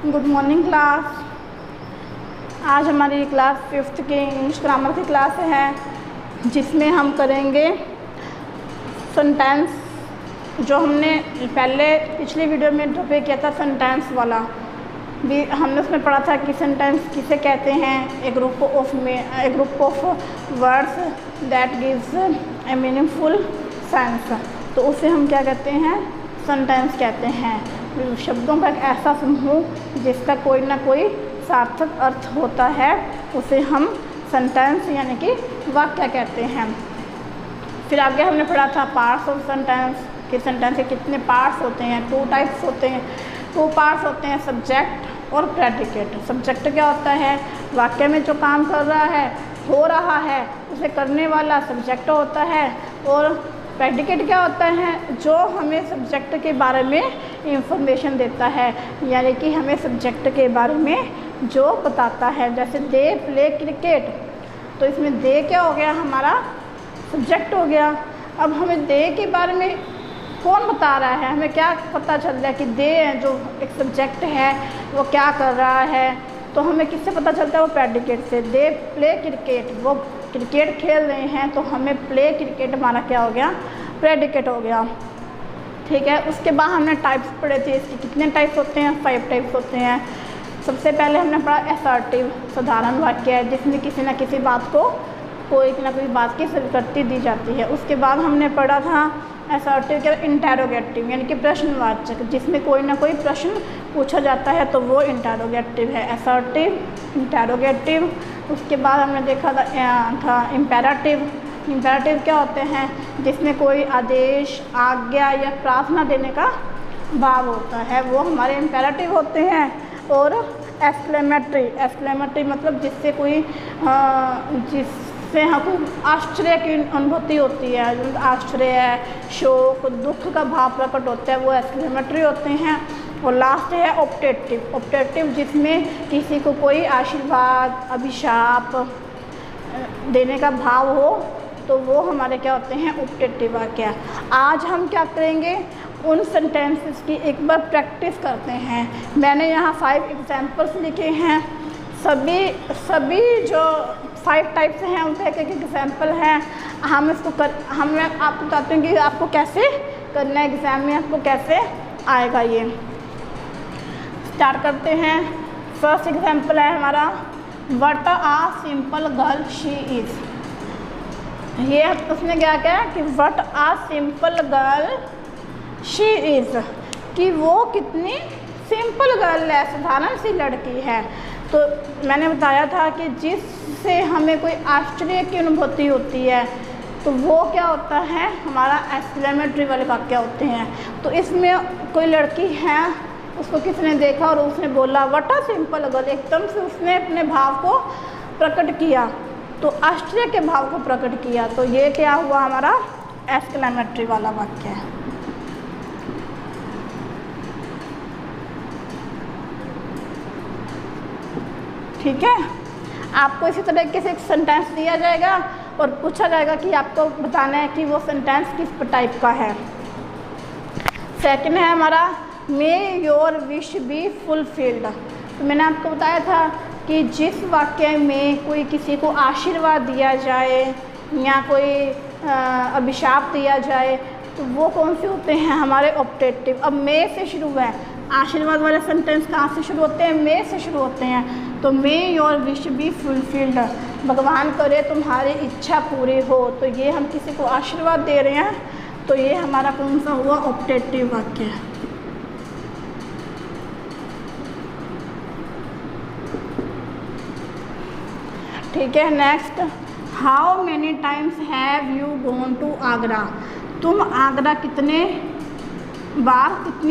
Good morning class. आज हमारी class 5th की इंग्लिश ग्रामर की क्लास है, जिसमें हम करेंगे सेंटेंस। जो हमने पहले पिछली वीडियो में टॉपिक किया था सेंटेंस वाला, भी हमने उसमें पढ़ा था कि सेंटेंस किसे कहते हैं। A group of words that gives a meaningful sense. तो उसे हम क्या कहते हैं, सेंटेंस कहते हैं। शब्दों का एक ऐसा समूह जिसका कोई ना कोई सार्थक अर्थ होता है, उसे हम सेंटेंस यानी कि वाक्य कहते हैं। फिर आगे हमने पढ़ा था पार्ट्स ऑफ सेंटेंस, कि सेंटेंस के कितने पार्ट्स होते हैं। 2 टाइप्स होते हैं, 2 पार्ट्स होते हैं, सब्जेक्ट और प्रेडिकेट। सब्जेक्ट क्या होता है, वाक्य में जो काम कर रहा है, हो रहा है, उसे करने वाला सब्जेक्ट होता है। और प्रेडिकेट क्या होता है, जो हमें सब्जेक्ट के बारे में इंफॉर्मेशन देता है, यानी कि हमें सब्जेक्ट के बारे में जो बताता है। जैसे दे प्ले क्रिकेट, तो इसमें दे क्या हो गया, हमारा सब्जेक्ट हो गया। अब हमें दे के बारे में कौन बता रहा है, हमें क्या पता चल रहा है कि दे जो एक सब्जेक्ट है वो क्या कर रहा है। तो हमें किससे पता चलता है, वो प्रेडिकेट से। दे प्ले क्रिकेट, वो क्रिकेट खेल रहे हैं, तो हमें प्ले क्रिकेट हमारा क्या हो गया, प्रेडिकेट हो गया। ठीक है। उसके बाद हमने टाइप्स पढ़े थे, इसके कितने टाइप्स होते हैं, 5 टाइप्स होते हैं। सबसे पहले हमने पढ़ा असर्टिव, साधारण वाक्य है जिसमें किसी न किसी बात को कोई ना कोई बात की स्वीकृति दी जाती है। उसके बाद हमने पढ़ा था असर्टिव क्या, इंटेरोगेटिव यानी कि प्रश्नवाचक, जिसमें कोई ना कोई प्रश्न पूछा जाता है, तो वो इंटेरोगेटिव है। Assertive, interrogative. उसके बाद हमने देखा था इम्पेरेटिव। इम्पेरेटिव क्या होते हैं, जिसमें कोई आदेश, आज्ञा या प्रार्थना देने का भाव होता है, वो हमारे इम्पेरेटिव होते हैं। और एक्सक्लेमेटरी, एक्सक्लेमेटरी मतलब जिससे कोई जिससे हमको आश्चर्य की अनुभूति होती है, आश्चर्य, शोक, दुख का भाव प्रकट होता है, वो एक्सक्लेमेटरी होते हैं। और लास्ट है ऑप्टेटिव। ऑप्टेटिव जिसमें किसी को कोई आशीर्वाद, अभिशाप देने का भाव हो, तो वो हमारे क्या होते हैं, ऑप्टेटिव वाक्य। आज हम क्या करेंगे, उन सेंटेंसेस की एक बार प्रैक्टिस करते हैं। मैंने यहाँ 5 एग्जाम्पल्स लिखे हैं। सभी जो 5 टाइप्स हैं उनका एक एग्जाम्पल है। हम इसको मैं आपको बताती हूँ कि आपको कैसे करना है, एग्ज़ाम में आपको कैसे आएगा। ये स्टार्ट करते हैं। फर्स्ट एग्जाम्पल है हमारा, what a simple girl she is. ये उसने क्या कहा कि what a simple girl she is, कि वो कितनी सिंपल गर्ल है, साधारण सी लड़की है। तो मैंने बताया था कि जिससे हमें कोई आश्चर्य की अनुभूति होती है, तो वो क्या होता है, हमारा एक्सक्लेमेटरी वाले वाक्य होते हैं। तो इसमें कोई लड़की है, उसको किसने देखा और उसने बोला व्हाट अ सिंपल गर्ल, एकदम से उसने अपने भाव को प्रकट किया, तो आश्चर्य के भाव को प्रकट किया। तो ये क्या हुआ, हमारा एक्सक्लेमेटरी वाला वाक्य है। ठीक है। आपको इसी तरीके से एक सेंटेंस दिया जाएगा और पूछा जाएगा कि आपको बताना है कि वो सेंटेंस किस टाइप का है। सेकंड है हमारा, मे योर विश बी फुलफिल्ड। तो मैंने आपको बताया था कि जिस वाक्य में कोई किसी को आशीर्वाद दिया जाए या कोई अभिशाप दिया जाए, तो वो कौन से होते हैं, हमारे ऑप्टेटिव। अब मे से शुरू है, आशीर्वाद वाले सेंटेंस कहाँ से शुरू होते हैं, मे से शुरू होते हैं। तो मे योर विश बी फुलफिल्ड, भगवान करे तुम्हारी इच्छा पूरी हो। तो ये हम किसी को आशीर्वाद दे रहे हैं, तो ये हमारा कौन सा हुआ, ऑप्टेटिव वाक्य। ठीक है। Next, how many times have you gone to Agra. तुम आगरा कितनी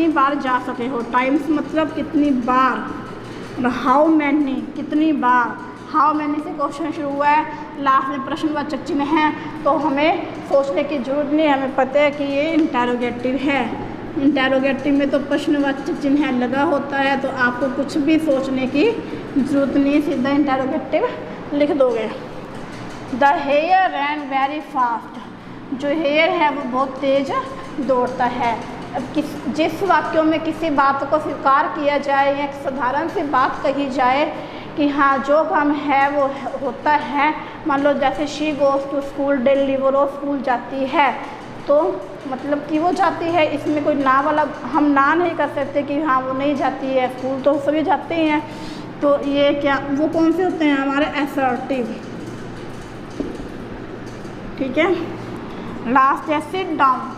बार जा सके हो। टाइम्स मतलब कितनी बार, और हाउ मैनी कितनी बार। हाउ मैनी से क्वेश्चन शुरू हुआ है, लास्ट में प्रश्नवाचक चिन्ह है, तो हमें सोचने की जरूरत नहीं, हमें पता है कि ये इंटेरोगेटिव है। इंटेरोगेटिव में तो प्रश्नवाचक चिन्ह लगा होता है, तो आपको कुछ भी सोचने की जरूरत नहीं, सीधा इंटेरोगेटिव लिख दोगे। The hare run very fast, जो हेयर है वो बहुत तेज़ दौड़ता है। जिस वाक्यों में किसी बात को स्वीकार किया जाए या एक साधारण सी बात कही जाए कि हाँ जो काम है वो होता है, मान लो जैसे she goes to school daily, वो रोज़ स्कूल जाती है, तो मतलब कि वो जाती है, इसमें कोई ना वाला हम ना नहीं कर सकते कि हाँ वो नहीं जाती है स्कूल, तो सभी जाते हैं। तो ये क्या, वो कौन से होते हैं हमारे असर्टिव। ठीक है, लास्ट है सिट डाउन।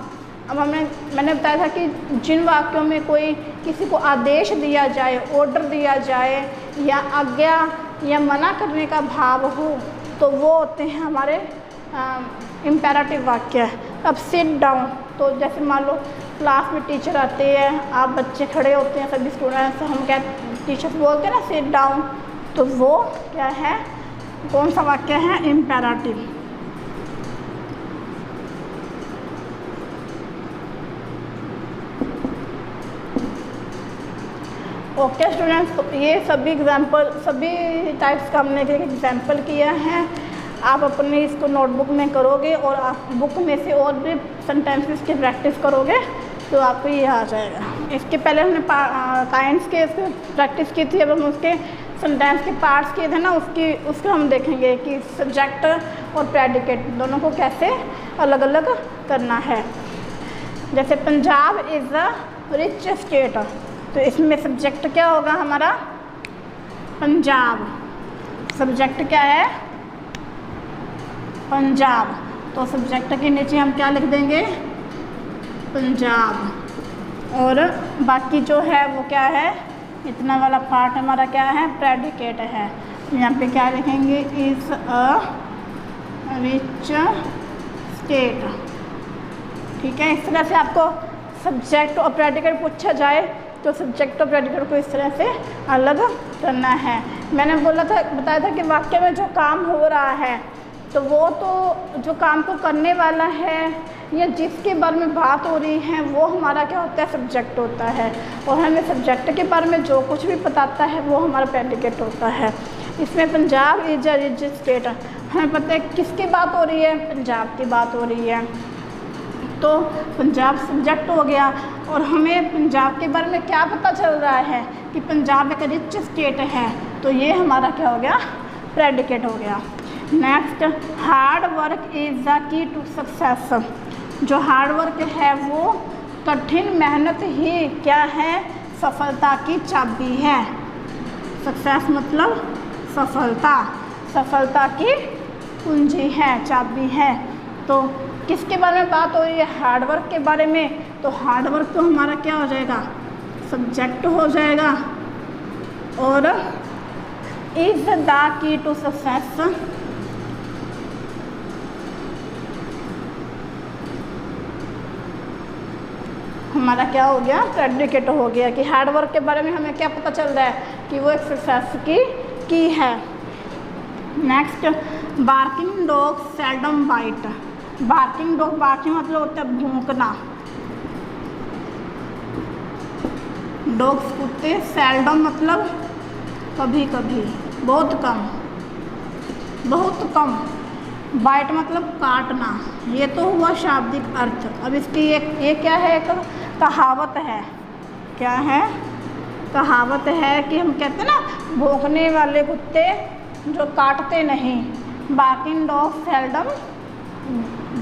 अब मैंने बताया था कि जिन वाक्यों में कोई किसी को आदेश दिया जाए, ऑर्डर दिया जाए या आज्ञा या मना करने का भाव हो, तो वो होते हैं हमारे इम्पेरेटिव वाक्य। अब सिट डाउन, तो जैसे मान लो क्लास में टीचर आते हैं, आप बच्चे खड़े होते हैं, सभी स्टूडेंट्स, हम क्या टीचर बोलते हैं ना सिट डाउन, तो वो क्या है, कौन सा वाक्य है, इम्पेरेटिव। ओके स्टूडेंट्स, तो ये सभी एग्जाम्पल, सभी टाइप्स का हमने एक एग्जाम्पल किया है। आप अपने इसको नोटबुक में करोगे और आप बुक में से और भी सेंटेंसेस की प्रैक्टिस करोगे तो आपको ये आ जाएगा। इसके पहले हमने काइंड्स के प्रैक्टिस की थी, अब हम उसके सेंटेंस के पार्ट्स किए थे ना, उसको हम देखेंगे कि सब्जेक्ट और प्रेडिकेट दोनों को कैसे अलग अलग करना है। जैसे Punjab is a rich state, तो इसमें सब्जेक्ट क्या होगा हमारा, पंजाब। सब्जेक्ट क्या है, पंजाब। तो सब्जेक्ट के नीचे हम क्या लिख देंगे, पंजाब। और बाकी जो है वो क्या है, इतना वाला पार्ट हमारा क्या है, प्रेडिकेट है। यहाँ पे क्या लिखेंगे, इज़ अ रिच स्टेट। ठीक है, इस तरह से आपको सब्जेक्ट और प्रेडिकेट पूछा जाए तो सब्जेक्ट और प्रेडिकेट को इस तरह से अलग करना है। मैंने बताया था कि वाक्य में जो काम हो रहा है, तो वो तो जो काम को करने वाला है या जिसके बारे में बात हो रही है वो हमारा क्या होता है, सब्जेक्ट होता है। और हमें सब्जेक्ट के बारे में जो कुछ भी बताता है वो हमारा प्रेडिकेट होता है। इसमें Punjab is a rich state, हमें पता है किसकी बात हो रही है, पंजाब की बात हो रही है, तो पंजाब सब्जेक्ट हो गया। और हमें पंजाब के बारे में क्या पता चल रहा है कि पंजाब एक रिच स्टेट है, तो ये हमारा क्या हो गया, प्रेडिकेट हो गया। Next, hard work is the key to success. जो हार्ड वर्क है वो कठिन मेहनत ही क्या है, सफलता की चाबी है। सक्सेस मतलब सफलता, सफलता की कुंजी है, चाबी है। तो किसके बारे में बात हो रही है, हार्डवर्क के बारे में, तो हार्डवर्क तो हमारा क्या हो जाएगा, सब्जेक्ट हो जाएगा। और is the key to success हमारा क्या हो गया, प्रेडिकेट हो गया कि हार्डवर्क के बारे में हमें क्या पता चल रहा है कि वो एक सक्सेस की है। Next, barking dog seldom bite. Barking dog, barking मतलब होता है भौंकना, डॉग्स कुत्ते, सेल्डम मतलब कभी कभी, बहुत कम, बहुत कम, बाइट मतलब काटना। ये तो हुआ शाब्दिक अर्थ। अब इसकी ये क्या है, एक कहावत है। क्या है, कहावत है कि हम कहते हैं ना, भौंकने वाले कुत्ते जो काटते नहीं, बार्किंग डॉग सेल्डम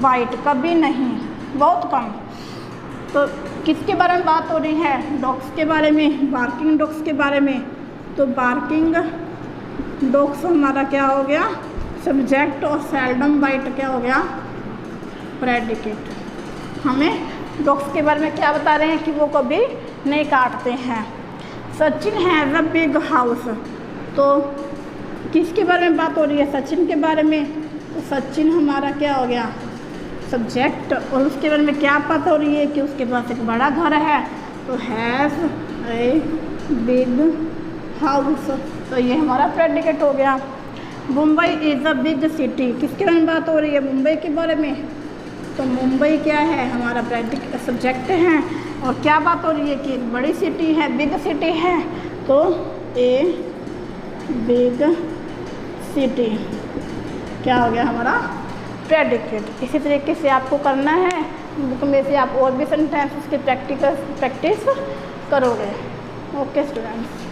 बाइट, कभी नहीं, बहुत कम। तो किसके बारे में बात हो रही है, डॉग्स के बारे में, बार्किंग डॉग्स के बारे में। तो बार्किंग डॉग्स हमारा क्या हो गया, सब्जेक्ट, और सेल्डम बाइट क्या हो गया, प्रेडिकेट। हमें डॉग्स के बारे में क्या बता रहे हैं कि वो कभी नहीं काटते हैं। Sachin has a big house, तो किसके बारे में बात हो रही है, सचिन के बारे में। तो सचिन हमारा क्या हो गया, सब्जेक्ट। और उसके बारे में क्या बात हो रही है कि उसके पास एक बड़ा घर है, तो हैज़ ए बिग हाउस, तो ये हमारा प्रेडिकेट हो गया। Mumbai is a big city, किसके बारे में बात हो रही है, मुंबई के बारे में। तो मुंबई क्या है, हमारा प्रेडिकेट सब्जेक्ट है। और क्या बात हो रही है कि एक बड़ी सिटी है, बिग सिटी है, तो ए बिग सिटी क्या हो गया हमारा, प्रेडिकेट। इसी तरीके से आपको करना है बुक में से आप और भी सेंटेंसेस की प्रैक्टिस करोगे। Okay students.